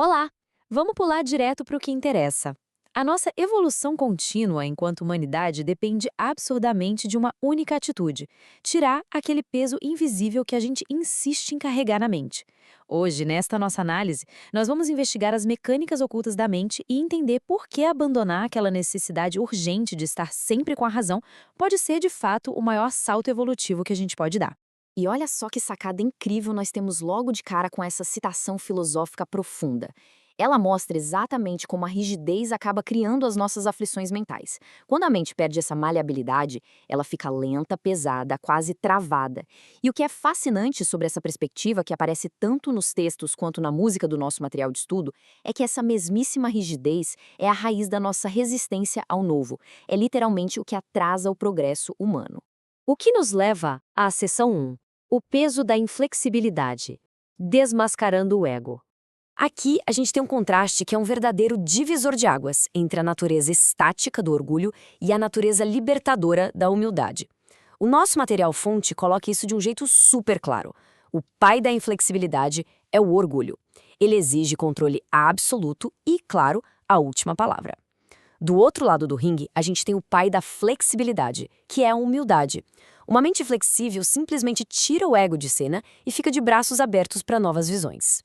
Olá! Vamos pular direto para o que interessa. A nossa evolução contínua enquanto humanidade depende absurdamente de uma única atitude: tirar aquele peso invisível que a gente insiste em carregar na mente. Hoje, nesta nossa análise, nós vamos investigar as mecânicas ocultas da mente e entender por que abandonar aquela necessidade urgente de estar sempre com a razão pode ser, de fato, o maior salto evolutivo que a gente pode dar. E olha só que sacada incrível nós temos logo de cara com essa citação filosófica profunda. Ela mostra exatamente como a rigidez acaba criando as nossas aflições mentais. Quando a mente perde essa maleabilidade, ela fica lenta, pesada, quase travada. E o que é fascinante sobre essa perspectiva, que aparece tanto nos textos quanto na música do nosso material de estudo, é que essa mesmíssima rigidez é a raiz da nossa resistência ao novo. É literalmente o que atrasa o progresso humano. O que nos leva à seção 1, o peso da inflexibilidade, desmascarando o ego. Aqui a gente tem um contraste que é um verdadeiro divisor de águas entre a natureza estática do orgulho e a natureza libertadora da humildade. O nosso material-fonte coloca isso de um jeito super claro. O pai da inflexibilidade é o orgulho. Ele exige controle absoluto e, claro, a última palavra. Do outro lado do ringue, a gente tem o pai da flexibilidade, que é a humildade. Uma mente flexível simplesmente tira o ego de cena e fica de braços abertos para novas visões.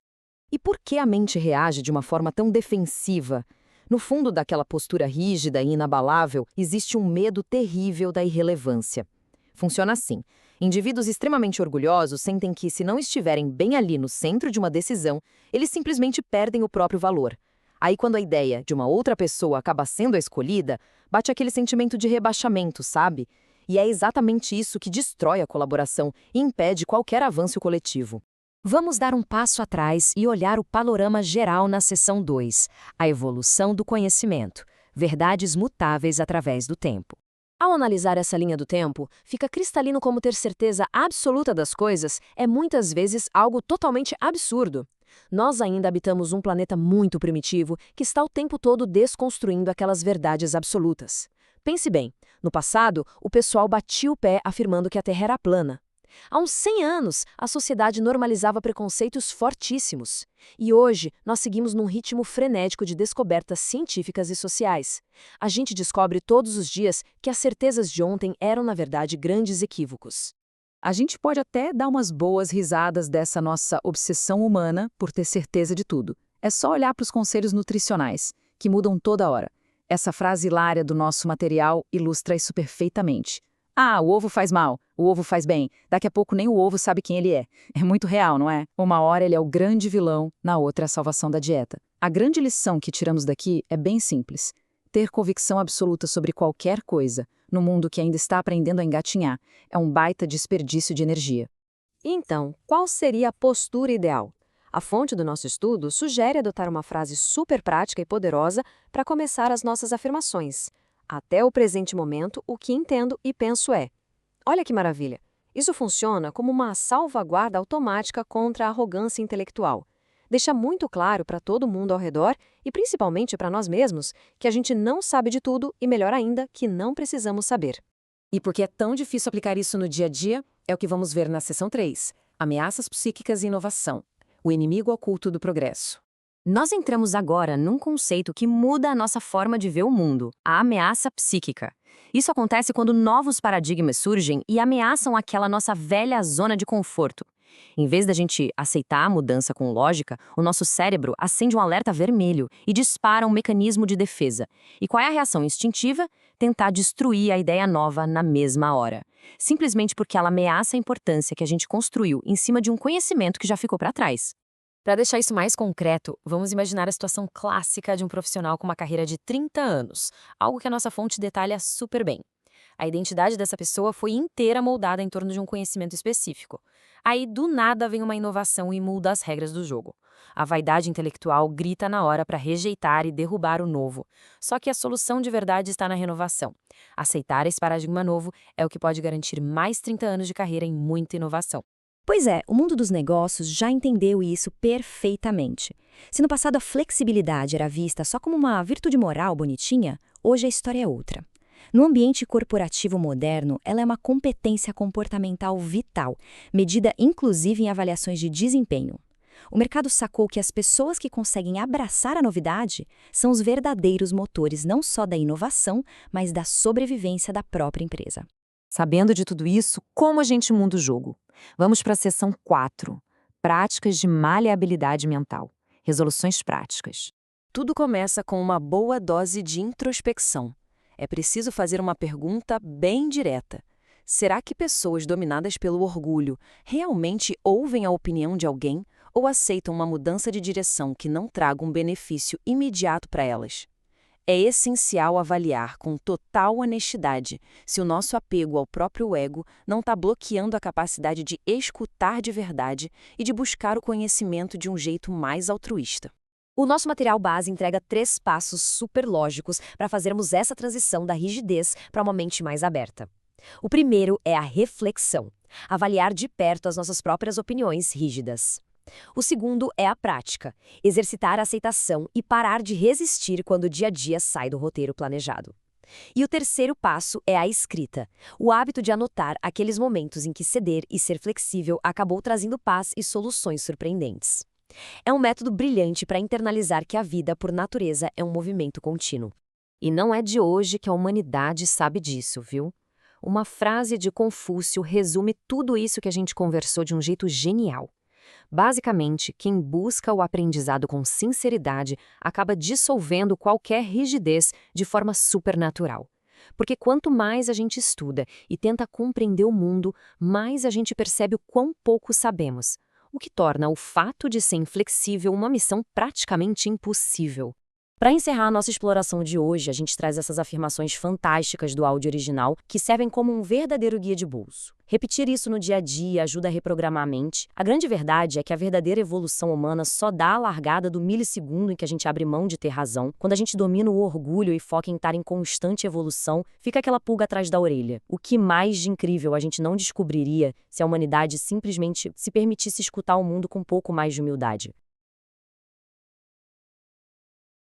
E por que a mente reage de uma forma tão defensiva? No fundo daquela postura rígida e inabalável, existe um medo terrível da irrelevância. Funciona assim: indivíduos extremamente orgulhosos sentem que, se não estiverem bem ali no centro de uma decisão, eles simplesmente perdem o próprio valor. Aí, quando a ideia de uma outra pessoa acaba sendo a escolhida, bate aquele sentimento de rebaixamento, sabe? E é exatamente isso que destrói a colaboração e impede qualquer avanço coletivo. Vamos dar um passo atrás e olhar o panorama geral na seção 2, a evolução do conhecimento, verdades mutáveis através do tempo. Ao analisar essa linha do tempo, fica cristalino como ter certeza absoluta das coisas é muitas vezes algo totalmente absurdo. Nós ainda habitamos um planeta muito primitivo que está o tempo todo desconstruindo aquelas verdades absolutas. Pense bem, no passado, o pessoal batia o pé afirmando que a Terra era plana. Há uns 100 anos, a sociedade normalizava preconceitos fortíssimos. E hoje, nós seguimos num ritmo frenético de descobertas científicas e sociais. A gente descobre todos os dias que as certezas de ontem eram, na verdade, grandes equívocos. A gente pode até dar umas boas risadas dessa nossa obsessão humana por ter certeza de tudo. É só olhar para os conselhos nutricionais, que mudam toda hora. Essa frase hilária do nosso material ilustra isso perfeitamente. Ah, o ovo faz mal, o ovo faz bem. Daqui a pouco nem o ovo sabe quem ele é. É muito real, não é? Uma hora ele é o grande vilão, na outra é a salvação da dieta. A grande lição que tiramos daqui é bem simples. Ter convicção absoluta sobre qualquer coisa, no mundo que ainda está aprendendo a engatinhar, é um baita desperdício de energia. Então, qual seria a postura ideal? A fonte do nosso estudo sugere adotar uma frase super prática e poderosa para começar as nossas afirmações. Até o presente momento, o que entendo e penso é: olha que maravilha! Isso funciona como uma salvaguarda automática contra a arrogância intelectual. Deixa muito claro para todo mundo ao redor, e principalmente para nós mesmos, que a gente não sabe de tudo e, melhor ainda, que não precisamos saber. E porque é tão difícil aplicar isso no dia a dia, é o que vamos ver na seção 3, Ameaças Psíquicas e Inovação, o inimigo oculto do progresso. Nós entramos agora num conceito que muda a nossa forma de ver o mundo, a ameaça psíquica. Isso acontece quando novos paradigmas surgem e ameaçam aquela nossa velha zona de conforto. Em vez da gente aceitar a mudança com lógica, o nosso cérebro acende um alerta vermelho e dispara um mecanismo de defesa. E qual é a reação instintiva? Tentar destruir a ideia nova na mesma hora. Simplesmente porque ela ameaça a importância que a gente construiu em cima de um conhecimento que já ficou para trás. Para deixar isso mais concreto, vamos imaginar a situação clássica de um profissional com uma carreira de 30 anos, algo que a nossa fonte detalha super bem. A identidade dessa pessoa foi inteira moldada em torno de um conhecimento específico. Aí, do nada, vem uma inovação e muda as regras do jogo. A vaidade intelectual grita na hora para rejeitar e derrubar o novo. Só que a solução de verdade está na renovação. Aceitar esse paradigma novo é o que pode garantir mais 30 anos de carreira em muita inovação. Pois é, o mundo dos negócios já entendeu isso perfeitamente. Se no passado a flexibilidade era vista só como uma virtude moral bonitinha, hoje a história é outra. No ambiente corporativo moderno, ela é uma competência comportamental vital, medida inclusive em avaliações de desempenho. O mercado sacou que as pessoas que conseguem abraçar a novidade são os verdadeiros motores não só da inovação, mas da sobrevivência da própria empresa. Sabendo de tudo isso, como a gente muda o jogo? Vamos para a seção 4, práticas de maleabilidade mental, resoluções práticas. Tudo começa com uma boa dose de introspecção. É preciso fazer uma pergunta bem direta. Será que pessoas dominadas pelo orgulho realmente ouvem a opinião de alguém ou aceitam uma mudança de direção que não traga um benefício imediato para elas? É essencial avaliar com total honestidade se o nosso apego ao próprio ego não está bloqueando a capacidade de escutar de verdade e de buscar o conhecimento de um jeito mais altruísta. O nosso material base entrega 3 passos super lógicos para fazermos essa transição da rigidez para uma mente mais aberta. O primeiro é a reflexão, avaliar de perto as nossas próprias opiniões rígidas. O segundo é a prática, exercitar a aceitação e parar de resistir quando o dia a dia sai do roteiro planejado. E o terceiro passo é a escrita, o hábito de anotar aqueles momentos em que ceder e ser flexível acabou trazendo paz e soluções surpreendentes. É um método brilhante para internalizar que a vida, por natureza, é um movimento contínuo. E não é de hoje que a humanidade sabe disso, viu? Uma frase de Confúcio resume tudo isso que a gente conversou de um jeito genial. Basicamente, quem busca o aprendizado com sinceridade acaba dissolvendo qualquer rigidez de forma supernatural. Porque quanto mais a gente estuda e tenta compreender o mundo, mais a gente percebe o quão pouco sabemos, o que torna o fato de ser inflexível uma missão praticamente impossível. Para encerrar a nossa exploração de hoje, a gente traz essas afirmações fantásticas do áudio original que servem como um verdadeiro guia de bolso. Repetir isso no dia a dia ajuda a reprogramar a mente. A grande verdade é que a verdadeira evolução humana só dá a largada do milissegundo em que a gente abre mão de ter razão. Quando a gente domina o orgulho e foca em estar em constante evolução, fica aquela pulga atrás da orelha. O que mais de incrível a gente não descobriria se a humanidade simplesmente se permitisse escutar o mundo com um pouco mais de humildade.